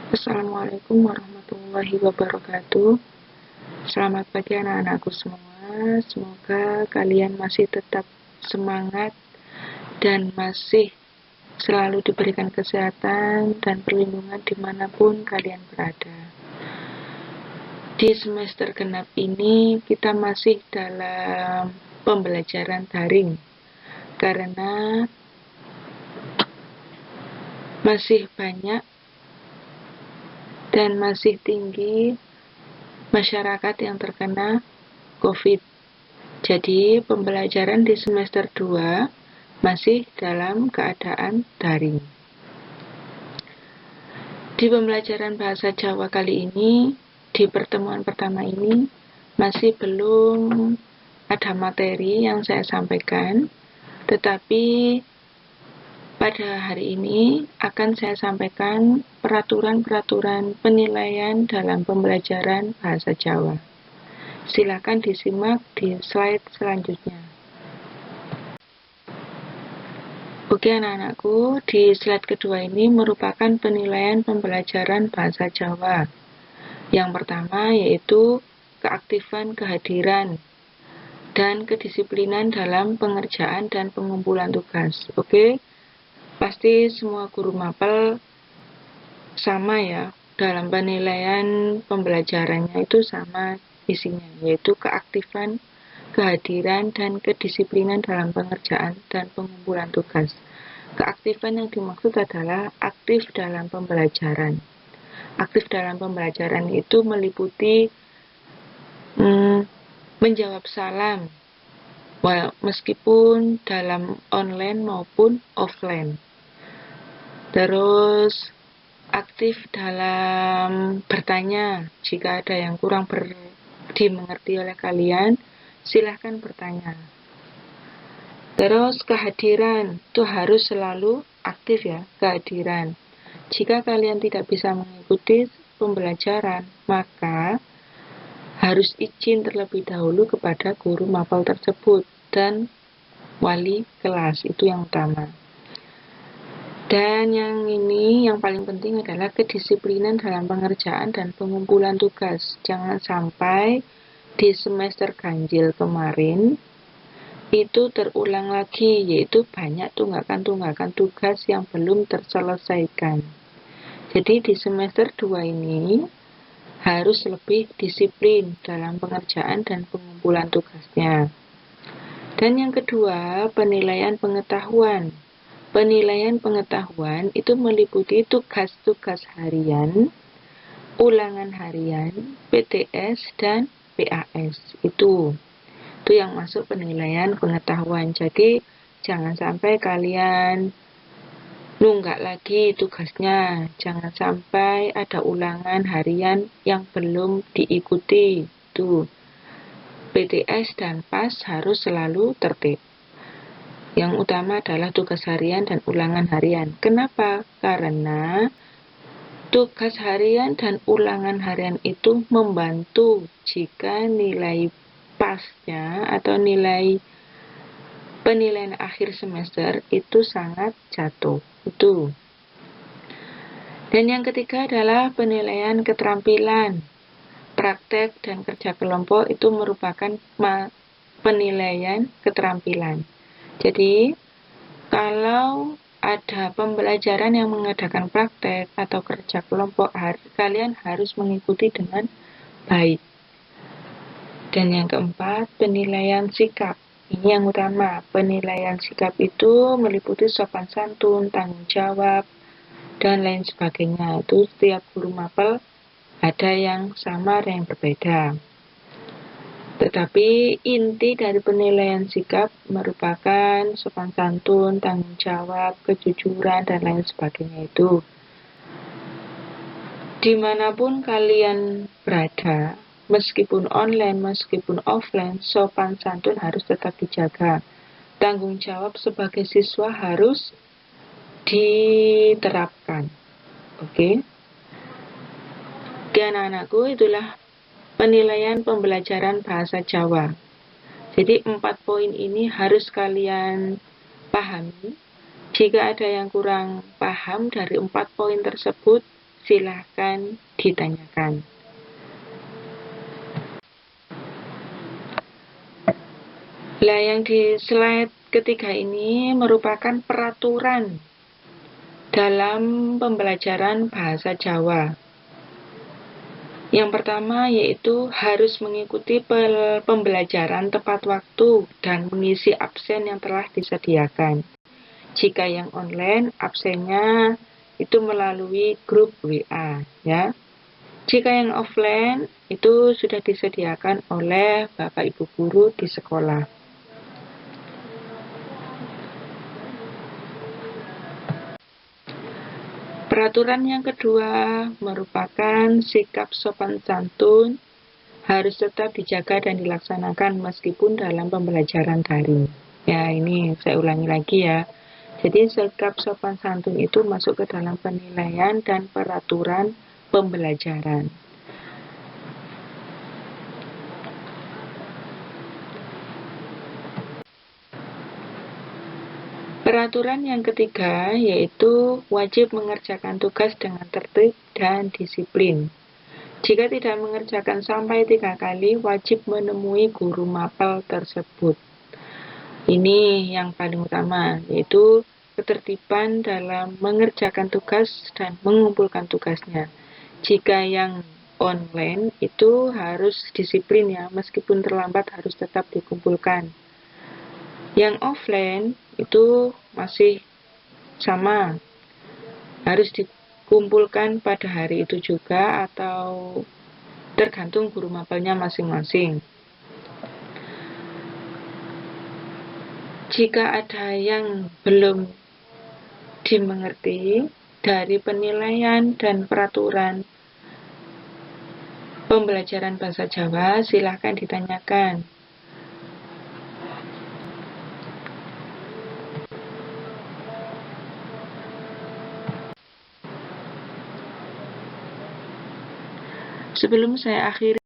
Assalamualaikum warahmatullahi wabarakatuh. Selamat pagi anak-anakku semua. Semoga kalian masih tetap semangat dan masih selalu diberikan kesehatan dan perlindungan dimanapun kalian berada. Di semester genap ini kita masih dalam pembelajaran daring karena masih banyak dan masih tinggi masyarakat yang terkena COVID. Jadi, pembelajaran di semester 2 masih dalam keadaan daring. Di pembelajaran bahasa Jawa kali ini, di pertemuan pertama ini, masih belum ada materi yang saya sampaikan, tetapi pada hari ini akan saya sampaikan peraturan-peraturan penilaian dalam pembelajaran bahasa Jawa. Silakan disimak di slide selanjutnya. Oke anak-anakku, di slide kedua ini merupakan penilaian pembelajaran bahasa Jawa. Yang pertama yaitu keaktifan kehadiran dan kedisiplinan dalam pengerjaan dan pengumpulan tugas. Oke, pasti semua guru mapel sama ya, dalam penilaian pembelajarannya itu sama isinya, yaitu keaktifan, kehadiran, dan kedisiplinan dalam pengerjaan dan pengumpulan tugas. Keaktifan yang dimaksud adalah aktif dalam pembelajaran. Aktif dalam pembelajaran itu meliputi menjawab salam, meskipun dalam online maupun offline. Terus aktif dalam bertanya, jika ada yang kurang dimengerti oleh kalian, silahkan bertanya. Terus kehadiran, itu harus selalu aktif ya, kehadiran. Jika kalian tidak bisa mengikuti pembelajaran, maka harus izin terlebih dahulu kepada guru mapel tersebut dan wali kelas, itu yang utama. Dan yang ini, yang paling penting adalah kedisiplinan dalam pengerjaan dan pengumpulan tugas. Jangan sampai di semester ganjil kemarin itu terulang lagi, yaitu banyak tunggakan-tunggakan tugas yang belum terselesaikan. Jadi di semester 2 ini harus lebih disiplin dalam pengerjaan dan pengumpulan tugasnya. Dan yang kedua, penilaian pengetahuan. Penilaian pengetahuan itu meliputi tugas-tugas harian, ulangan harian, PTS, dan PAS. Itu yang masuk penilaian pengetahuan. Jadi, jangan sampai kalian nunggak lagi tugasnya. Jangan sampai ada ulangan harian yang belum diikuti. Itu PTS dan PAS harus selalu tertib. Yang utama adalah tugas harian dan ulangan harian. Kenapa? Karena tugas harian dan ulangan harian itu membantu jika nilai pasnya atau nilai penilaian akhir semester itu sangat jatuh. Itu. Dan yang ketiga adalah penilaian keterampilan. Praktek dan kerja kelompok itu merupakan penilaian keterampilan. Jadi, kalau ada pembelajaran yang mengadakan praktek atau kerja kelompok, kalian harus mengikuti dengan baik. Dan yang keempat, penilaian sikap. Ini yang utama. Penilaian sikap itu meliputi sopan santun, tanggung jawab, dan lain sebagainya. Itu setiap guru mapel ada yang sama, ada yang berbeda. Tetapi inti dari penilaian sikap merupakan sopan santun, tanggung jawab, kejujuran, dan lain sebagainya itu. Dimanapun kalian berada, meskipun online, meskipun offline, sopan santun harus tetap dijaga. Tanggung jawab sebagai siswa harus diterapkan. Oke? Oke anak-anakku, itulah penilaian pembelajaran bahasa Jawa. Jadi 4 poin ini harus kalian pahami. Jika ada yang kurang paham dari 4 poin tersebut, silahkan ditanyakan. Nah, yang di slide ketiga ini merupakan peraturan dalam pembelajaran bahasa Jawa. Yang pertama yaitu harus mengikuti pembelajaran tepat waktu dan mengisi absen yang telah disediakan. Jika yang online, absennya itu melalui grup WA, ya. Jika yang offline, itu sudah disediakan oleh Bapak Ibu guru di sekolah. Peraturan yang kedua merupakan sikap sopan santun harus tetap dijaga dan dilaksanakan meskipun dalam pembelajaran daring. Ya, ini saya ulangi lagi ya. Jadi sikap sopan santun itu masuk ke dalam penilaian dan peraturan pembelajaran. Peraturan yang ketiga yaitu wajib mengerjakan tugas dengan tertib dan disiplin. Jika tidak mengerjakan sampai 3 kali, wajib menemui guru mapel tersebut. Ini yang paling utama, yaitu ketertiban dalam mengerjakan tugas dan mengumpulkan tugasnya. Jika yang online itu harus disiplin ya, meskipun terlambat harus tetap dikumpulkan. Yang offline itu masih sama, harus dikumpulkan pada hari itu juga atau tergantung guru mapelnya masing-masing. Jika ada yang belum dimengerti dari penilaian dan peraturan pembelajaran bahasa Jawa, silahkan ditanyakan. Sebelum saya akhiri